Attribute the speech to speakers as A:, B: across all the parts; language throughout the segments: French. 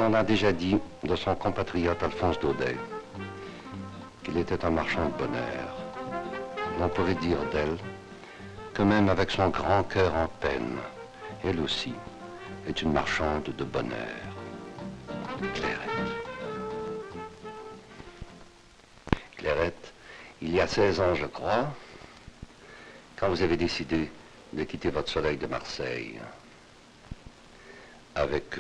A: en a déjà dit de son compatriote Alphonse Daudet qu'il était un marchand de bonheur. On pourrait dire d'elle que même avec son grand cœur en peine, elle aussi est une marchande de bonheur. Clairette. Clairette, il y a 16 ans, je crois, quand vous avez décidé de quitter votre soleil de Marseille, avec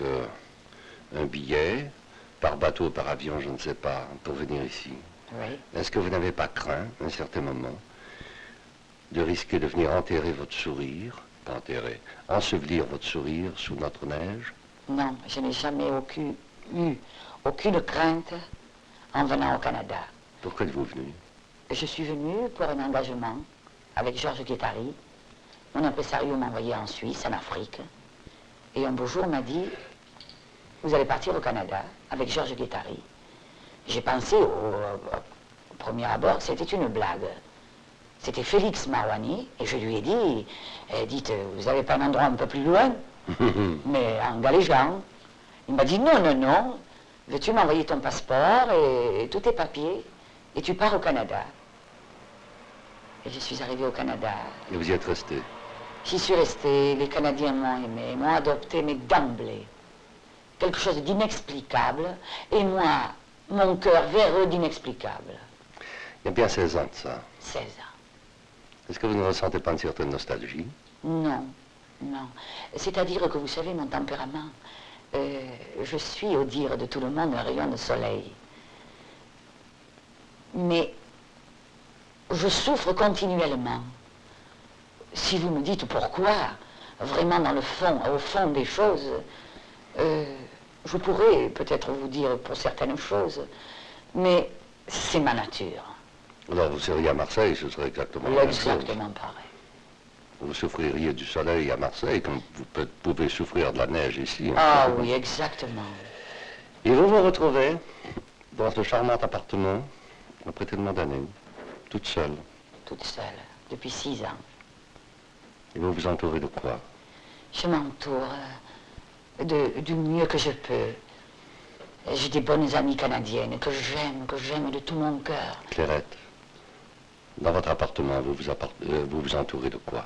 A: un billet, par bateau, par avion, je ne sais pas, pour venir ici.
B: Oui.
A: Est-ce que vous n'avez pas craint, à un certain moment, de risquer de venir enterrer votre sourire, pas enterrer, ensevelir votre sourire sous notre neige?
B: Non, je n'ai jamais eu aucune crainte en venant au Canada.
A: Pourquoi êtes-vous venu?
B: Je suis venu pour un engagement avec Georges Guettari. Mon impresario m'a envoyé en Suisse, en Afrique. Et un beau jour m'a dit, vous allez partir au Canada avec Georges Guettari. J'ai pensé au premier abord que c'était une blague. C'était Félix Marouani, et je lui ai dit, dites, vous n'avez pas un endroit un peu plus loin? Mais en galéjant. Il m'a dit, non, non, non, veux-tu m'envoyer ton passeport et tous tes papiers, et tu pars au Canada. Et je suis arrivé au Canada.
A: Et vous y êtes resté?
B: J'y suis resté, les Canadiens m'ont aimé, m'ont adopté, mais d'emblée. Quelque chose d'inexplicable, et moi, mon cœur vers eux d'inexplicable.
A: Il y a bien 16 ans de ça.
B: 16 ans.
A: Est-ce que vous ne ressentez pas une certaine nostalgie?
B: Non, non. C'est-à-dire que vous savez, mon tempérament, je suis, au dire de tout le monde, un rayon de soleil. Mais je souffre continuellement. Si vous me dites pourquoi, vraiment dans le fond, au fond des choses, je pourrais peut-être vous dire pour certaines choses, mais c'est ma nature.
A: Alors vous seriez à Marseille, ce serait exactement la même chose.
B: Exactement pareil.
A: Vous souffririez du soleil à Marseille comme vous pouvez souffrir de la neige ici.
B: Ah oui, exactement.
A: Et vous vous retrouvez dans ce charmant appartement, après tellement d'années, toute seule.
B: Toute seule, depuis 6 ans.
A: Et vous vous entourez de quoi?
B: Je m'entoure du mieux que je peux. J'ai des bonnes amies canadiennes que j'aime de tout mon cœur.
A: Clairette, dans votre appartement, vous vous entourez de quoi?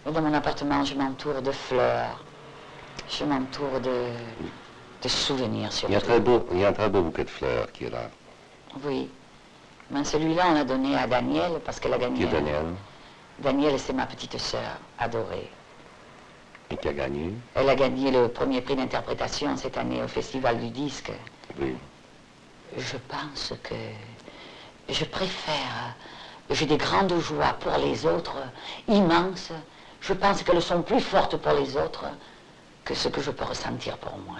B: Dans mon appartement, je m'entoure de fleurs. Je m'entoure de souvenirs surtout.
A: Il y a un très beau bouquet de fleurs qui est là.
B: Oui. Mais celui-là, on l'a donné à Daniel parce qu'elle a gagné.
A: Qui est Daniel?
B: Daniel, c'est ma petite sœur, adorée.
A: Et qui a gagné?
B: Elle a gagné le premier prix d'interprétation cette année au Festival du Disque.
A: Oui.
B: Je pense que je préfère, j'ai des grandes joies pour les autres, immenses. Je pense qu'elles sont plus fortes pour les autres que ce que je peux ressentir pour moi.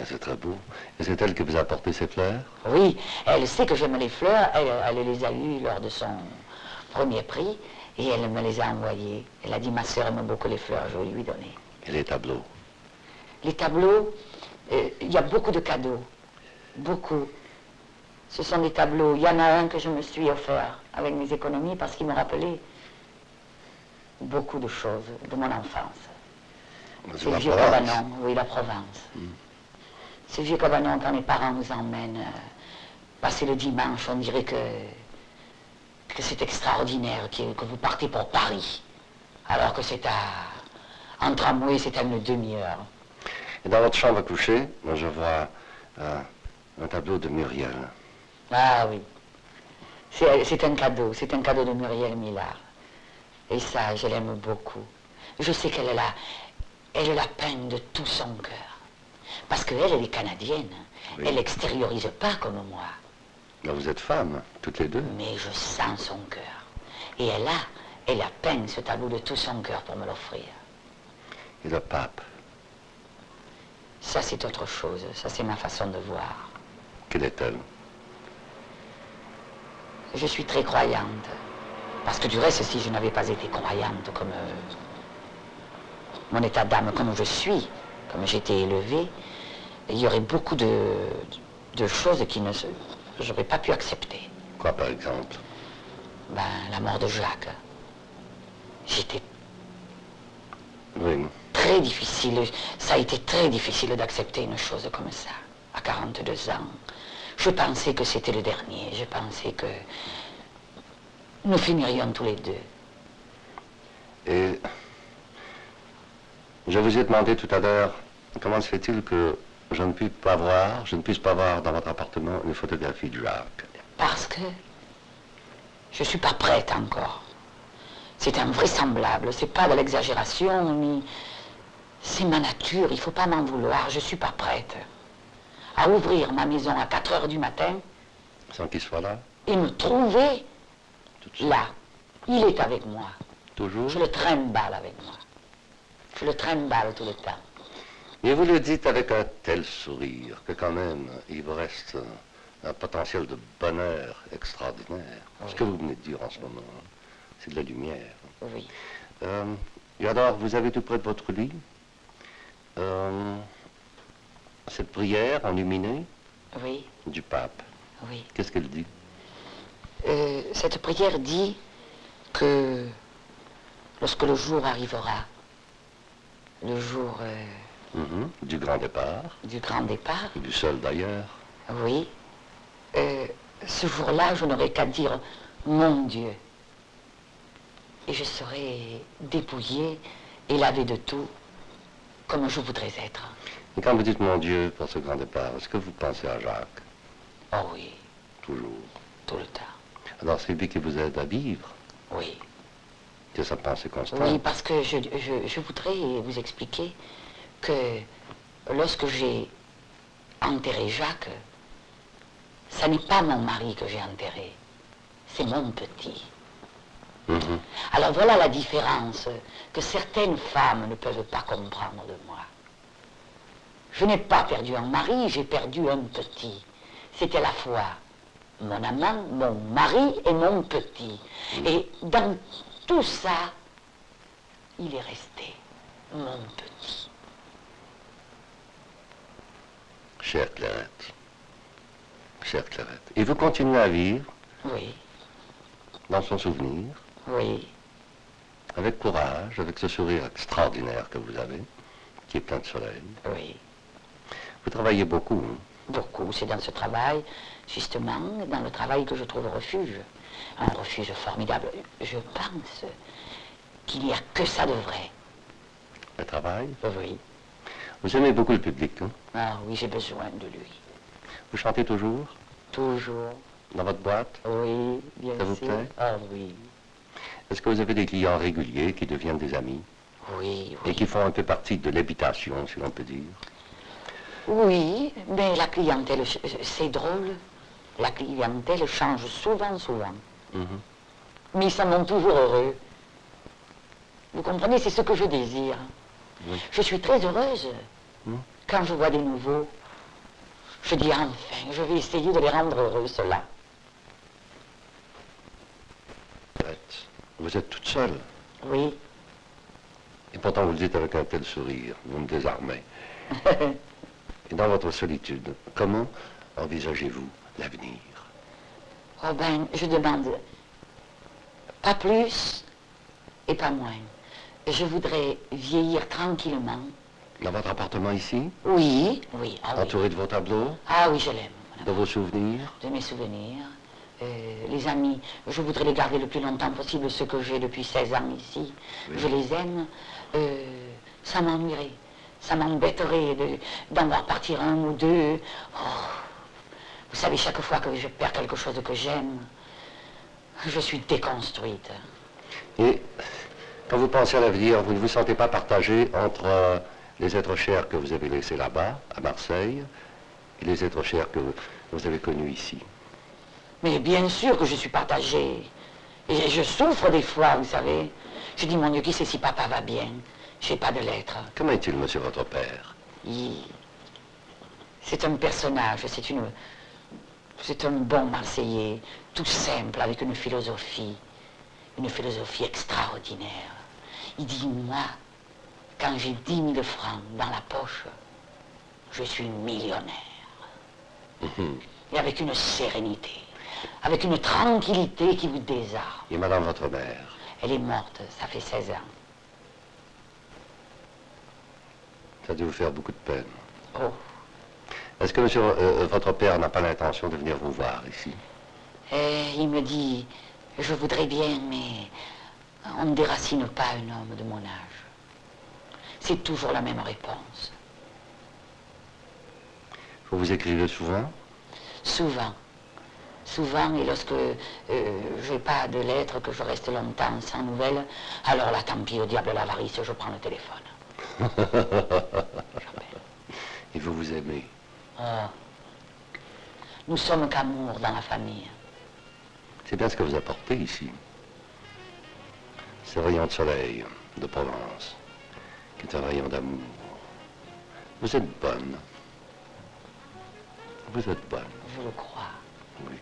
A: C'est très beau. Et c'est elle qui vous a apporté ces fleurs?
B: Oui, elle sait que j'aime les fleurs, elle les a eues lors de son premier prix, et elle me les a envoyées. Elle a dit, ma sœur aime beaucoup les fleurs, je vais lui donner.
A: Et les tableaux?
B: Les tableaux, il y a beaucoup de cadeaux, beaucoup. Ce sont des tableaux. Il y en a un que je me suis offert avec mes économies parce qu'il me rappelait beaucoup de choses de mon enfance. Ces vieux cabanons, oui, la Provence. Ces vieux cabanons, quand mes parents nous emmènent passer le dimanche, on dirait que c'est extraordinaire, que vous partez pour Paris, alors que c'est en tramway, c'est à une demi-heure.
A: Et dans votre chambre à coucher, moi je vois un tableau de Muriel.
B: Ah oui, c'est un cadeau de Muriel Millard. Et ça, je l'aime beaucoup. Je sais qu'elle la peine de tout son cœur. Parce qu'elle, elle est canadienne. Oui. Elle n'extériorise pas comme moi.
A: Mais vous êtes femme, toutes les deux.
B: Mais je sens son cœur. Et elle a peine ce tableau de tout son cœur pour me l'offrir.
A: Et le pape?
B: Ça, c'est autre chose. Ça, c'est ma façon de voir.
A: Quelle est-elle?
B: Je suis très croyante. Parce que du reste, si je n'avais pas été croyante comme mon état d'âme, comme je suis, comme j'étais élevée, il y aurait beaucoup de choses qui ne j'aurais pas pu accepter.
A: Quoi, par exemple?
B: Ben, la mort de Jacques. J'étais
A: oui.
B: très très difficile, ça a été très difficile d'accepter une chose comme ça, à 42 ans. Je pensais que c'était le dernier, je pensais que nous finirions tous les deux.
A: Et je vous ai demandé tout à l'heure, comment se fait-il que je ne puisse pas voir dans votre appartement une photographie de Jacques?
B: Parce que je ne suis pas prête encore. C'est invraisemblable, c'est pas de l'exagération, ni... C'est ma nature, il ne faut pas m'en vouloir, je ne suis pas prête à ouvrir ma maison à 4 heures du matin.
A: Sans qu'il soit là?
B: Et me trouver là. Il est avec moi.
A: Toujours?
B: Je le trimballe avec moi. Je le trimballe tout le temps.
A: Et vous le dites avec un tel sourire que quand même, il vous reste un potentiel de bonheur extraordinaire.
B: Oui.
A: Ce que vous venez de dire en ce moment, c'est de la lumière.
B: Oui.
A: Et alors, vous avez tout près de votre lit cette prière enluminée
B: Oui.
A: du pape.
B: Oui.
A: Qu'est-ce qu'elle dit?
B: Cette prière dit que lorsque le jour arrivera, le jour
A: Du grand départ,
B: du grand départ,
A: du seul d'ailleurs,
B: oui, ce jour-là, je n'aurai qu'à dire mon Dieu. Et je serai dépouillée et lavée de tout, comme je voudrais être.
A: et quand vous dites mon Dieu pour ce grand départ, est-ce que vous pensez à Jacques?
B: Oh oui,
A: Toujours.
B: tout le temps.
A: Alors c'est lui qui vous aide à vivre,
B: Oui.
A: c'est sa pensée constante.
B: Oui, parce que je voudrais vous expliquer que lorsque j'ai enterré Jacques, ça n'est pas mon mari que j'ai enterré, c'est mon petit. Alors voilà la différence que certaines femmes ne peuvent pas comprendre de moi. Je n'ai pas perdu un mari, j'ai perdu un petit. C'est à la fois mon amant, mon mari et mon petit. Et dans tout ça, il est resté mon petit.
A: Chère Clarette, et vous continuez à vivre
B: Oui,
A: dans son souvenir,
B: oui,
A: avec courage, avec ce sourire extraordinaire que vous avez, qui est plein de soleil.
B: oui.
A: Vous travaillez beaucoup, hein?
B: Beaucoup, c'est dans ce travail, justement, dans le travail que je trouve refuge. Un refuge formidable. Je pense qu'il n'y a que ça de vrai.
A: Le travail.
B: Oui.
A: Vous aimez beaucoup le public, hein?
B: Ah oui, j'ai besoin de lui.
A: Vous chantez toujours
B: Toujours.
A: dans votre boîte?
B: Oui, bien
A: Ça vous
B: sûr.
A: plaît?
B: Ah oui.
A: Est-ce que vous avez des clients réguliers qui deviennent des amis
B: Oui,
A: et
B: oui.
A: qui font un peu partie de l'habitation, si l'on peut dire?
B: Oui, mais la clientèle, c'est drôle. La clientèle change souvent. Mais ils s'en sont toujours heureux. Vous comprenez, c'est ce que je désire.
A: Oui.
B: Je suis très heureuse quand je vois des nouveaux. Je dis enfin, je vais essayer de les rendre heureux, ceux-là.
A: Vous êtes toute seule.
B: Oui.
A: Et pourtant vous le dites avec un tel sourire, vous me désarmez. Et dans votre solitude, comment envisagez-vous l'avenir?
B: Oh ben, je demande pas plus et pas moins. Je voudrais vieillir tranquillement.
A: Dans votre appartement ici,
B: Oui, oui, ah oui.
A: entouré de vos tableaux,
B: Ah oui, je l'aime.
A: de vos souvenirs?
B: De mes souvenirs. Les amis, je voudrais les garder le plus longtemps possible, ceux que j'ai depuis 16 ans ici.
A: Oui.
B: Je les aime. Ça m'ennuierait. Ça m'embêterait d'en voir partir un ou deux. Oh, vous savez, chaque fois que je perds quelque chose que j'aime, je suis déconstruite.
A: Et quand vous pensez à l'avenir, vous ne vous sentez pas partagé entre les êtres chers que vous avez laissés là-bas, à Marseille, et les êtres chers que vous avez connus ici?
B: Mais bien sûr que je suis partagée. Et je souffre des fois, vous savez. Je dis, mon Dieu, qui sait si papa va bien? J'ai pas de lettres.
A: Comment est-il, monsieur votre père?
B: C'est un personnage, c'est un bon Marseillais, tout simple, avec une philosophie extraordinaire. Il dit, moi, quand j'ai 10 000 francs dans la poche, je suis millionnaire. Et avec une sérénité, avec une tranquillité qui vous désarme.
A: Et madame votre mère?
B: Elle est morte, ça fait 16 ans.
A: Ça a dû vous faire beaucoup de peine.
B: Oh.
A: Est-ce que monsieur, votre père n'a pas l'intention de venir vous voir ici?
B: Il me dit, je voudrais bien, mais on ne déracine pas un homme de mon âge. C'est toujours la même réponse.
A: Vous vous écrivez souvent?
B: Souvent. Souvent, et lorsque je n'ai pas de lettres, que je reste longtemps sans nouvelles, alors là, tant pis, au diable l'avarice, je prends le téléphone.
A: Et vous aimez?
B: Oh. Nous sommes qu'amour dans la famille.
A: C'est bien ce que vous apportez ici. Ce rayon de soleil de Provence, qui est un rayon d'amour. Vous êtes bonne. Vous êtes bonne.
B: Je le crois.
A: Oui.